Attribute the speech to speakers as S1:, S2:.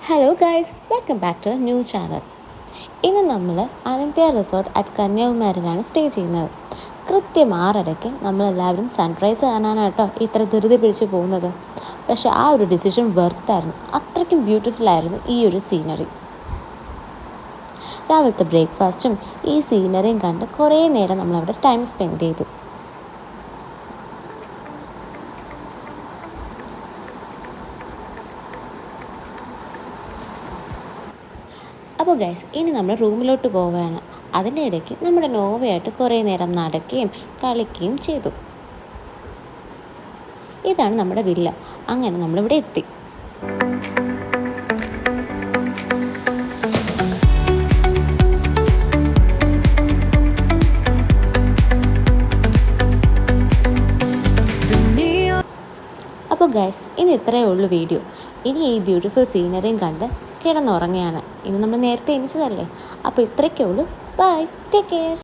S1: Hello guys, welcome back to new channel. ഇന്ന് നമ്മൾ Anantya resort at കന്യാകുമാരിയിലാണ് സ്റ്റേ ചെയ്യുന്നത്. കൃത്യം 6:30 നമ്മളെല്ലാവരും സൺറൈസ് കാണാനാണ് കേട്ടോ ഇത്ര ധൃതി പിടിച്ച് പോകുന്നത്. പക്ഷേ ആ ഒരു ഡിസിഷൻ വെർത്തായിരുന്നു. അത്രയ്ക്കും ബ്യൂട്ടിഫുൾ ആയിരുന്നു ഈ ഒരു സീനറി. രാവിലത്തെ ബ്രേക്ക്ഫാസ്റ്റും ഈ സീനറിയും കണ്ട് കുറേ നേരം നമ്മളവിടെ ടൈം സ്പെൻഡ് ചെയ്തു. അപ്പോൾ ഗൈസ്, ഇനി നമ്മൾ റൂമിലോട്ട് പോവുകയാണ്. അതിൻ്റെ ഇടയ്ക്ക് നമ്മുടെ നോവയായിട്ട് കുറേ നേരം നടക്കുകയും കളിക്കുകയും ചെയ്തു. ഇതാണ് നമ്മുടെ വില്ല. അങ്ങനെ നമ്മളിവിടെ എത്തി. അപ്പോൾ ഗൈസ്, ഇനി ഇത്രയേ ഉള്ളൂ വീഡിയോ. ഇനി ഈ ബ്യൂട്ടിഫുൾ സീനറിയും കണ്ട് കിടന്നുറങ്ങുകയാണ്. ഇന്ന് നമ്മൾ നേരത്തെ എണീച്ചതല്ലേ. അപ്പോൾ ഇത്രയൊക്കെ ഉള്ളൂ. Bye, take care.